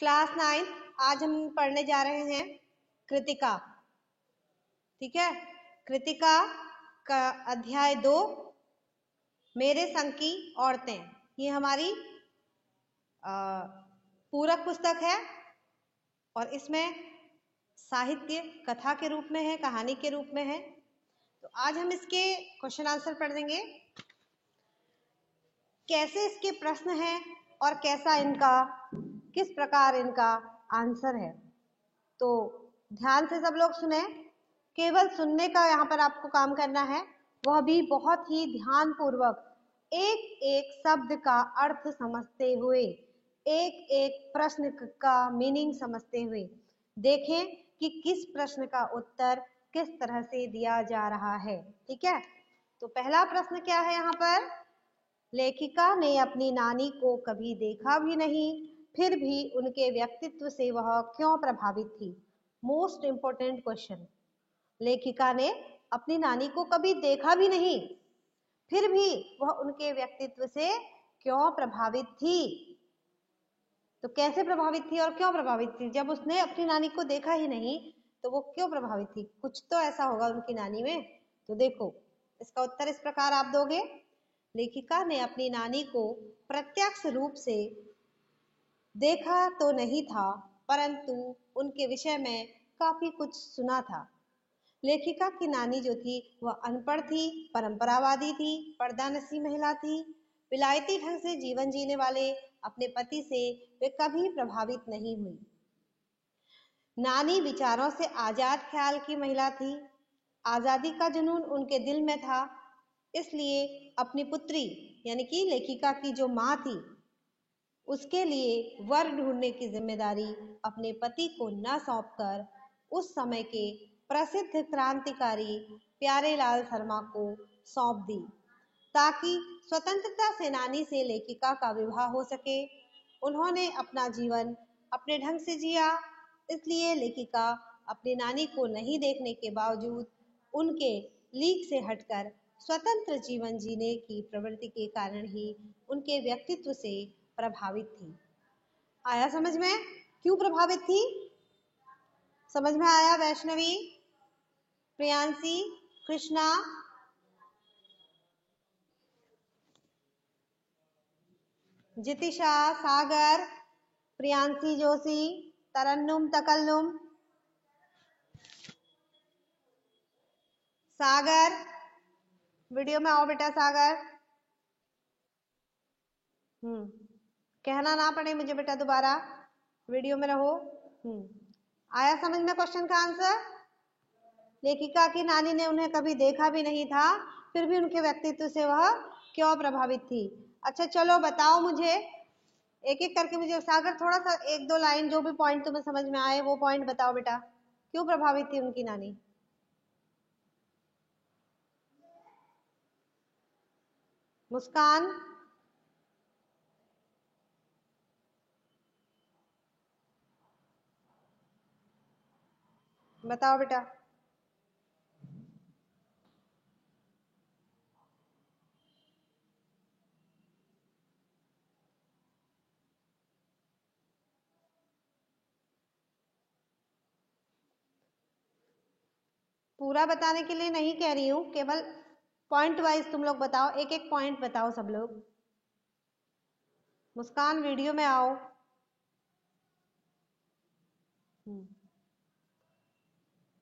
Class 9 आज हम पढ़ने जा रहे हैं कृतिका। ठीक है, कृतिका का अध्याय 2 मेरे संग की औरतें। ये हमारी पूरक पुस्तक है और इसमें साहित्य कथा के रूप में है, कहानी के रूप में है। तो आज हम इसके क्वेश्चन आंसर पढ़ देंगे, कैसे इसके प्रश्न हैं और कैसा इनका, किस प्रकार इनका आंसर है। तो ध्यान से सब लोग सुने, केवल सुनने का यहाँ पर आपको काम करना है, वह भी बहुत ही ध्यान पूर्वक, एक एक शब्द का अर्थ समझते हुए, एक एक प्रश्न का मीनिंग समझते हुए देखें कि किस प्रश्न का उत्तर किस तरह से दिया जा रहा है। ठीक है, तो पहला प्रश्न क्या है यहाँ पर, लेखिका ने अपनी नानी को कभी देखा भी नहीं, फिर भी उनके व्यक्तित्व से वह क्यों प्रभावित थी। Most important question. लेखिका ने अपनी नानी को कभी देखा भी नहीं, फिर भी वह उनके व्यक्तित्व से क्यों प्रभावित थी। तो कैसे प्रभावित थी और क्यों प्रभावित थी? जब उसने अपनी नानी को देखा ही नहीं तो वो क्यों प्रभावित थी? कुछ तो ऐसा होगा उनकी नानी में। तो देखो, इसका उत्तर इस प्रकार आप दोगे, लेखिका ने अपनी नानी को प्रत्यक्ष रूप से देखा तो नहीं था, परंतु उनके विषय में काफी कुछ सुना था। लेखिका की नानी जो थी वह अनपढ़ थी, परंपरावादी थी, पर्दानशी महिला थी, विलायती ढंग से जीवन जीने वाले अपने पति से वे कभी प्रभावित नहीं हुई। नानी विचारों से आजाद ख्याल की महिला थी, आजादी का जुनून उनके दिल में था, इसलिए अपनी पुत्री यानी कि लेखिका की जो माँ थी उसके लिए वर ढूंढने की जिम्मेदारी अपने पति को न सौंपकर उस समय के प्रसिद्ध क्रांतिकारी प्यारेलाल शर्मा को सौंप दी, ताकि स्वतंत्रता सेनानी से लेखिका का विवाह हो सके। उन्होंने अपना जीवन अपने ढंग से जिया, इसलिए लेखिका अपनी नानी को नहीं देखने के बावजूद उनके लीक से हटकर स्वतंत्र जीवन जीने की प्रवृत्ति के कारण ही उनके व्यक्तित्व से प्रभावित थी। आया समझ में क्यों प्रभावित थी? समझ में आया? वैष्णवी, प्रियांशी, कृष्णा, जितिशा, सागर, प्रियांशी जोशी, तरन्नुम तकल्लुम, सागर वीडियो में आओ बेटा। सागर कहना ना पड़े मुझे बेटा, दोबारा वीडियो में रहो। आया समझ में क्वेश्चन का आंसर? लेखिका की नानी ने उन्हें कभी देखा भी नहीं था, फिर भी उनके व्यक्तित्व से वह क्यों प्रभावित थी। अच्छा चलो बताओ मुझे, एक एक करके मुझे। सागर थोड़ा सा एक दो लाइन जो भी पॉइंट तुम्हें समझ में आए वो पॉइंट बताओ बेटा, क्यों प्रभावित थी उनकी नानी। मुस्कान, बताओ बेटा। पूरा बताने के लिए नहीं कह रही हूं, केवल पॉइंट वाइज तुम लोग बताओ, एक एक पॉइंट बताओ सब लोग। मुस्कान वीडियो में आओ।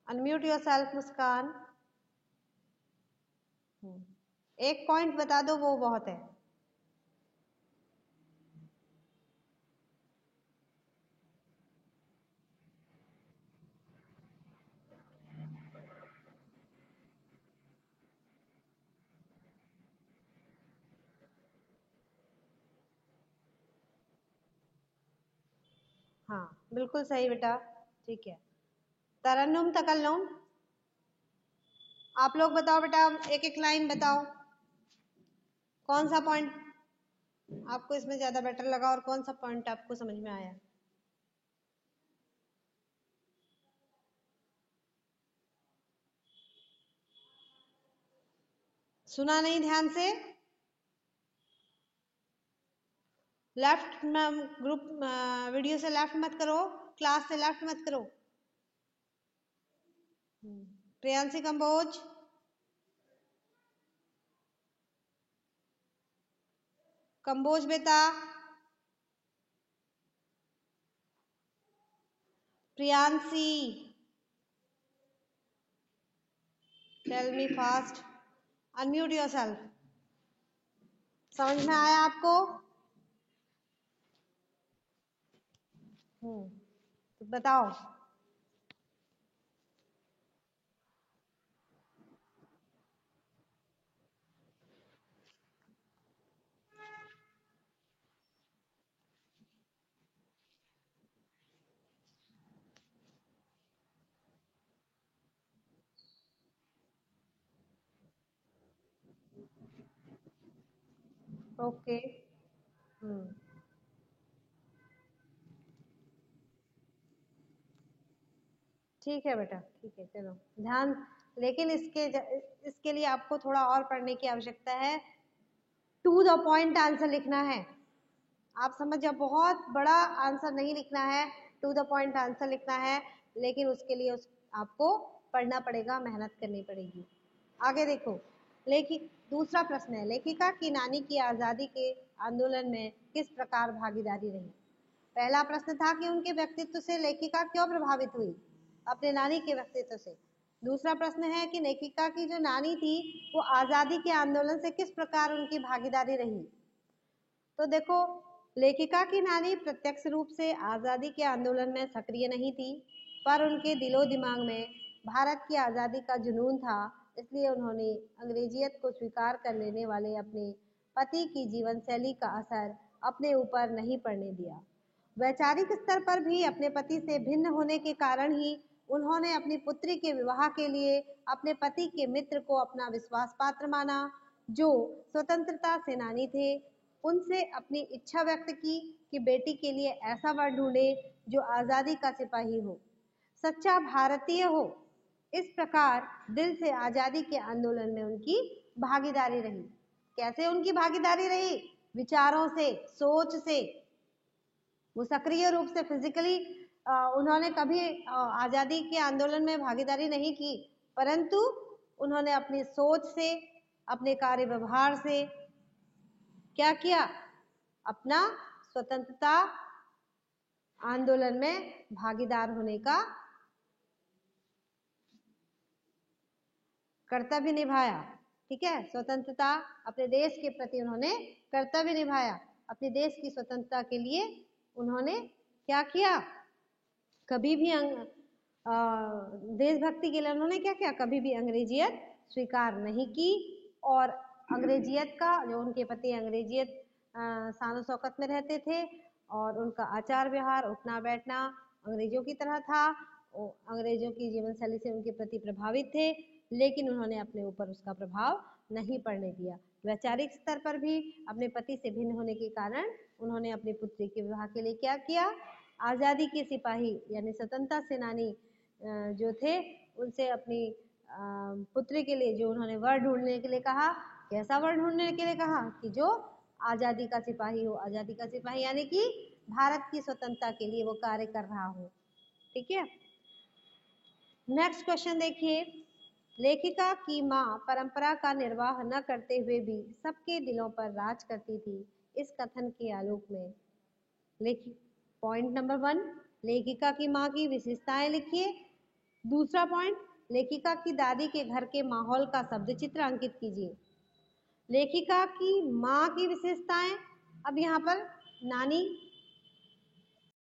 अनम्यूट योरसेल्फ मुस्कान। एक पॉइंट बता दो वो बहुत है। हाँ बिल्कुल सही बेटा, ठीक है। तरन्नुम तकल्लुम, आप लोग बताओ बेटा, एक एक लाइन बताओ, कौन सा पॉइंट आपको इसमें ज्यादा बेटर लगा और कौन सा पॉइंट आपको समझ में आया। सुना नहीं ध्यान से? लेफ्ट ग्रुप वीडियो से लेफ्ट मत करो, क्लास से लेफ्ट मत करो। प्रियांशी कंबोज, कंबोज बेटा, Priyanshi, tell me fast, unmute yourself. समझ में आया आपको? तो बताओ। ओके। ठीक है बेटा, ठीक है, चलो ध्यान। लेकिन इसके लिए आपको थोड़ा और पढ़ने की आवश्यकता है। टू द पॉइंट आंसर लिखना है। आप समझ जाओ, बहुत बड़ा आंसर नहीं लिखना है, टू द पॉइंट आंसर लिखना है। लेकिन उसके लिए आपको पढ़ना पड़ेगा, मेहनत करनी पड़ेगी। आगे देखो, लेखिक दूसरा प्रश्न है, लेखिका की नानी की आजादी के आंदोलन में किस प्रकार भागीदारी रही? पहला प्रश्न था कि उनके व्यक्तित्व से लेखिका क्यों प्रभावित हुई, अपने नानी के व्यक्तित्व से। दूसरा प्रश्न है कि लेखिका की जो नानी थी वो आजादी के आंदोलन से किस प्रकार उनकी भागीदारी रही। तो देखो, लेखिका की नानी प्रत्यक्ष रूप से आजादी के आंदोलन में सक्रिय नहीं थी, पर उनके दिलो दिमाग में भारत की आजादी का जुनून था। इसलिए उन्होंने अंग्रेजियत को स्वीकार कर लेने वाले अपने पति की जीवन शैली का असर अपने ऊपर नहीं पड़ने दिया। वैचारिक स्तर पर भी अपने पति से भिन्न होने के कारण ही उन्होंने अपनी पुत्री के विवाह के लिए अपने पति के मित्र को अपना विश्वास पात्र माना, जो स्वतंत्रता सेनानी थे। उनसे अपनी इच्छा व्यक्त की कि बेटी के लिए ऐसा वर ढूंढे जो आजादी का सिपाही हो, सच्चा भारतीय हो। इस प्रकार दिल से आजादी के आंदोलन में उनकी भागीदारी रही। कैसे उनकी भागीदारी रही? विचारों से, सोच से। वो सक्रिय रूप से फिजिकली उन्होंने कभी आजादी के आंदोलन में भागीदारी नहीं की, परंतु उन्होंने अपनी सोच से, अपने कार्य व्यवहार से क्या किया? अपना स्वतंत्रता आंदोलन में भागीदार होने का कर्तव्य निभाया। ठीक है, स्वतंत्रता, अपने देश के प्रति उन्होंने कर्तव्य निभाया। अपने देश की स्वतंत्रता के लिए उन्होंने क्या किया? कभी भी देशभक्ति के लिए उन्होंने क्या किया? कभी भी अंग्रेजियत स्वीकार नहीं की। और अंग्रेजियत का, जो उनके पति अंग्रेजियत शान शौकत में रहते थे और उनका आचार व्यवहार, उठना बैठना अंग्रेजों की तरह था। अंग्रेजों की जीवन शैली से उनके प्रति प्रभावित थे, लेकिन उन्होंने अपने ऊपर उसका प्रभाव नहीं पड़ने दिया। वैचारिक स्तर पर भी अपने पति से भिन्न होने के कारण उन्होंने अपनी पुत्री के विवाह के लिए क्या किया? आज़ादी के सिपाही यानी स्वतंत्रता सेनानी जो थे, उनसे अपनी पुत्री के लिए जो उन्होंने वर ढूंढने के लिए कहा। कैसा वर ढूंढने के लिए कहा? कि जो आज़ादी का सिपाही हो। आज़ादी का सिपाही यानी कि भारत की स्वतंत्रता के लिए वो कार्य कर रहा हो। ठीक है, नेक्स्ट क्वेश्चन देखिए। लेखिका की माँ परंपरा का निर्वाह न करते हुए भी सबके दिलों पर राज करती थी। इस कथन के आलोक में लेखिक पॉइंट नंबर 1, लेखिका की माँ की विशेषताएं लिखिए। दूसरा पॉइंट, लेखिका की दादी के घर के माहौल का शब्द चित्र अंकित कीजिए। लेखिका की माँ की विशेषताएं, अब यहाँ पर नानी